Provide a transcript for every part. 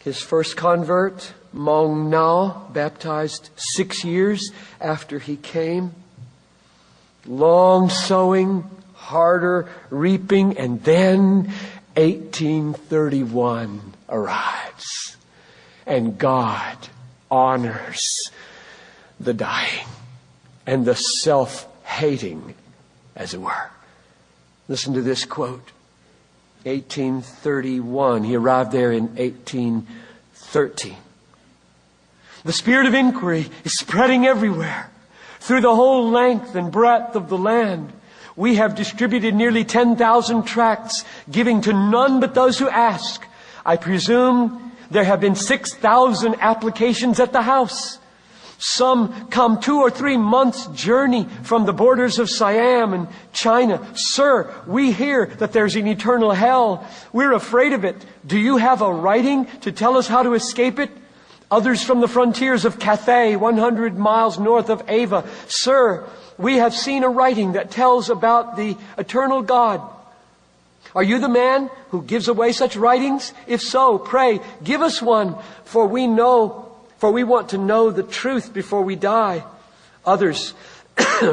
His first convert, Maung Nao, baptized 6 years after he came. Long sowing, harder reaping, and then 1831 arrives. And God honors the dying and the self-hating, as it were. Listen to this quote. 1831. He arrived there in 1813. The spirit of inquiry is spreading everywhere. Through the whole length and breadth of the land, we have distributed nearly 10,000 tracts, giving to none but those who ask. I presume there have been 6,000 applications at the house. Some come 2 or 3 months' journey from the borders of Siam and China. Sir, we hear that there's an eternal hell. We're afraid of it. Do you have a writing to tell us how to escape it? Others from the frontiers of Cathay, 100 miles north of Ava. Sir, we have seen a writing that tells about the eternal God. Are you the man who gives away such writings? If so, pray, give us one, for we want to know the truth before we die. Others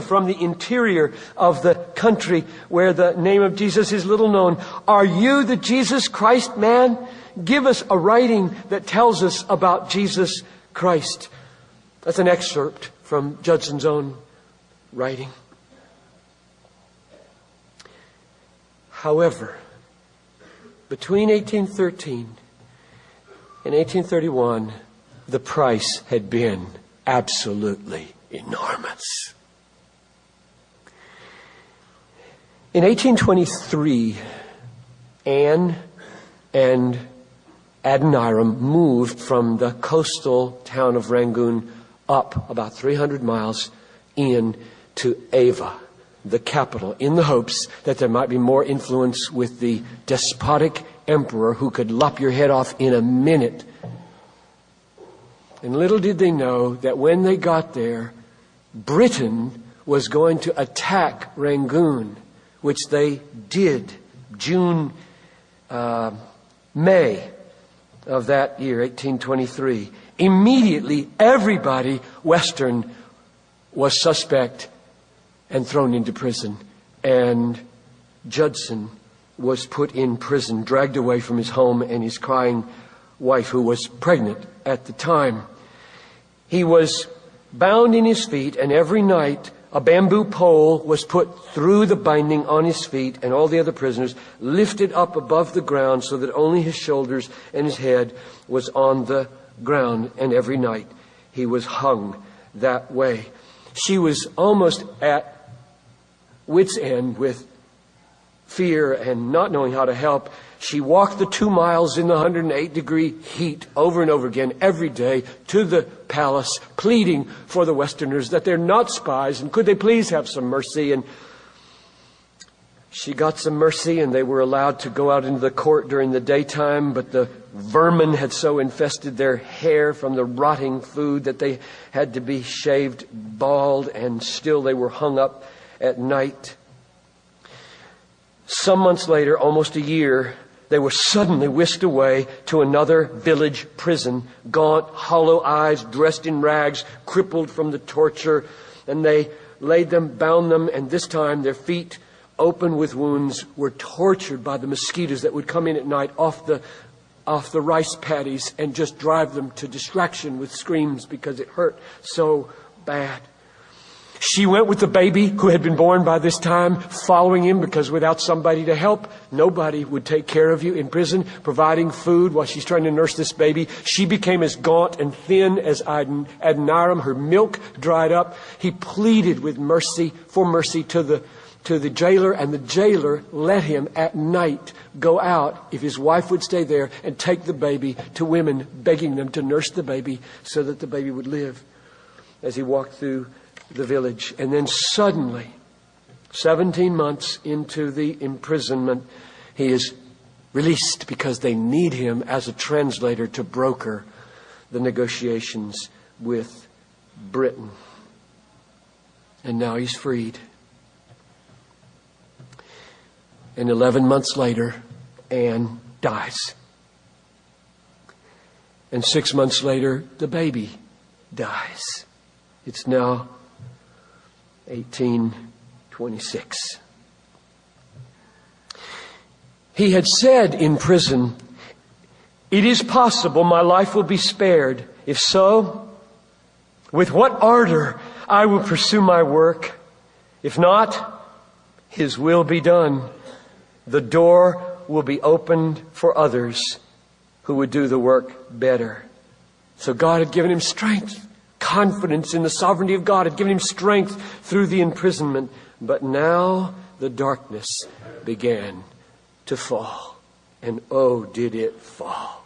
from the interior of the country where the name of Jesus is little known. Are you the Jesus Christ man? Give us a writing that tells us about Jesus Christ. That's an excerpt from Judson's own writing. However, between 1813 and 1831, the price had been absolutely enormous. In 1823, Anne and Adoniram moved from the coastal town of Rangoon up about 300 miles in to Ava, the capital, in the hopes that there might be more influence with the despotic emperor who could lop your head off in a minute. And little did they know that when they got there, Britain was going to attack Rangoon, which they did May of that year, 1823. Immediately, everybody Western was suspect and thrown into prison. And Judson was put in prison, dragged away from his home and his crying wife, who was pregnant at the time. He was bound in his feet, and every night a bamboo pole was put through the binding on his feet, and all the other prisoners lifted up above the ground so that only his shoulders and his head was on the ground. And every night he was hung that way. She was almost at wit's end with fear and not knowing how to help. She walked the 2 miles in the 108-degree heat over and over again every day to the palace, pleading for the Westerners that they're not spies and could they please have some mercy. And she got some mercy, and they were allowed to go out into the court during the daytime, but the vermin had so infested their hair from the rotting food that they had to be shaved bald, and still they were hung up at night. Some months later, almost a year, they were suddenly whisked away to another village prison, gaunt, hollow eyes, dressed in rags, crippled from the torture. And they laid them, bound them, and this time their feet, open with wounds, were tortured by the mosquitoes that would come in at night off the rice paddies and just drive them to distraction with screams because it hurt so bad. She went with the baby who had been born by this time, following him, because without somebody to help, nobody would take care of you in prison, providing food while she's trying to nurse this baby. She became as gaunt and thin as Adoniram. Her milk dried up. He pleaded with mercy to the jailer, and the jailer let him at night go out, if his wife would stay there, and take the baby to women, begging them to nurse the baby so that the baby would live, as he walked through the village. And then suddenly, 17 months into the imprisonment, he is released because they need him as a translator to broker the negotiations with Britain. And now he's freed. And 11 months later, Anne dies. And 6 months later, the baby dies. It's now 1826. He had said in prison, "It is possible my life will be spared. If so, with what ardor I will pursue my work. If not, His will be done. The door will be opened for others who would do the work better." So God had given him strength. Confidence in the sovereignty of God had given him strength through the imprisonment. But now the darkness began to fall. And oh, did it fall.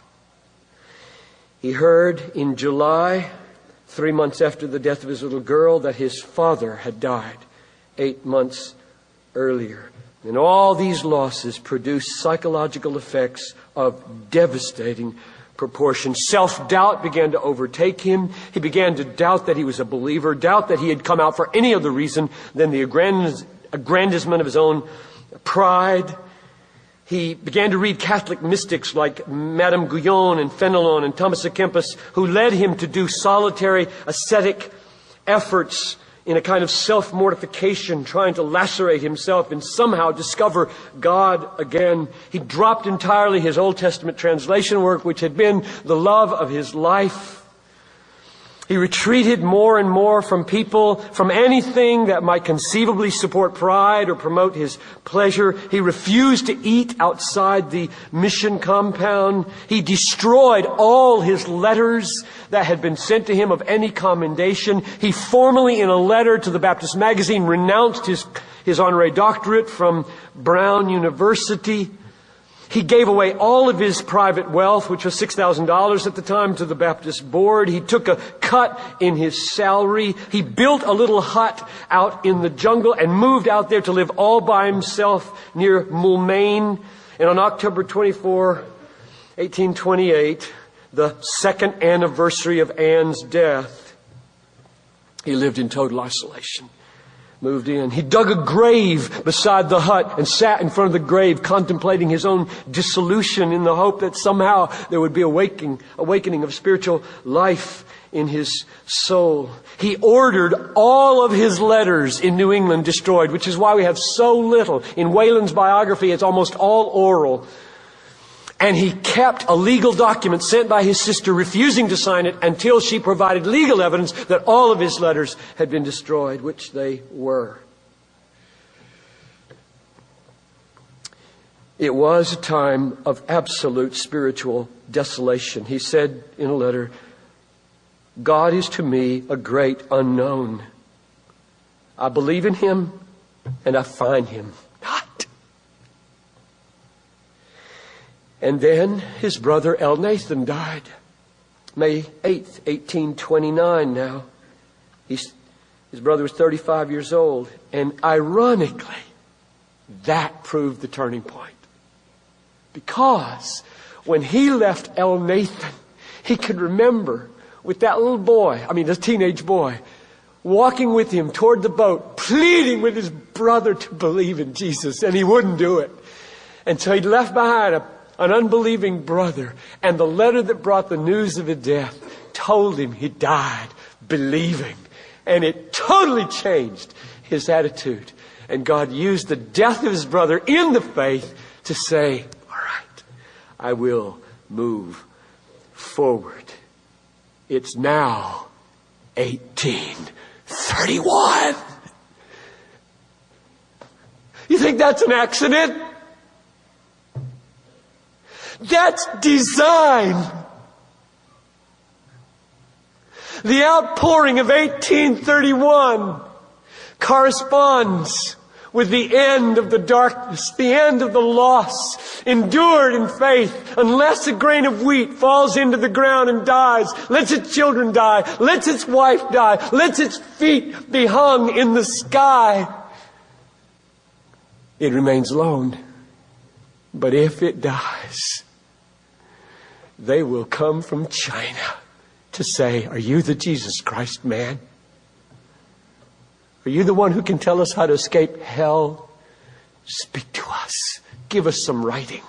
He heard in July, 3 months after the death of his little girl, that his father had died 8 months earlier. And all these losses produced psychological effects of devastating proportions. Self-doubt began to overtake him. He began to doubt that he was a believer, doubt that he had come out for any other reason than the aggrandizement of his own pride. He began to read Catholic mystics like Madame Guyon and Fenelon and Thomas à Kempis, who led him to do solitary ascetic efforts in a kind of self-mortification, trying to lacerate himself and somehow discover God again. He dropped entirely his Old Testament translation work, which had been the love of his life. He retreated more and more from people, from anything that might conceivably support pride or promote his pleasure. He refused to eat outside the mission compound. He destroyed all his letters that had been sent to him of any commendation. He formally, in a letter to the Baptist Magazine, renounced his honorary doctorate from Brown University. He gave away all of his private wealth, which was $6,000 at the time, to the Baptist board. He took a cut in his salary. He built a little hut out in the jungle and moved out there to live all by himself near Moulmein. And on October 24, 1828, the second anniversary of Anne's death, he lived in total isolation. Moved in. He dug a grave beside the hut and sat in front of the grave contemplating his own dissolution in the hope that somehow there would be awakening of spiritual life in his soul. He ordered all of his letters in New England destroyed, which is why we have so little. In Wayland's biography, it's almost all oral. And he kept a legal document sent by his sister, refusing to sign it until she provided legal evidence that all of his letters had been destroyed, which they were. It was a time of absolute spiritual desolation. He said in a letter, "God is to me a great unknown. I believe in Him and I find Him not." And then his brother Elnathan died. May 8th, 1829 now. His brother was 35 years old. And ironically, that proved the turning point. Because when he left Elnathan, he could remember with that little boy, this teenage boy, walking with him toward the boat, pleading with his brother to believe in Jesus. And he wouldn't do it. And so he left behind an unbelieving brother, and the letter that brought the news of his death told him he died believing. And it totally changed his attitude. And God used the death of his brother in the faith to say, all right, I will move forward. It's now 1831. You think that's an accident? That's design. The outpouring of 1831 corresponds with the end of the darkness, the end of the loss, endured in faith. Unless a grain of wheat falls into the ground and dies, lets its children die, lets its wife die, lets its feet be hung in the sky, it remains alone. But if it dies, they will come from China to say, are you the Jesus Christ man? Are you the one who can tell us how to escape hell? Speak to us. Give us some writing.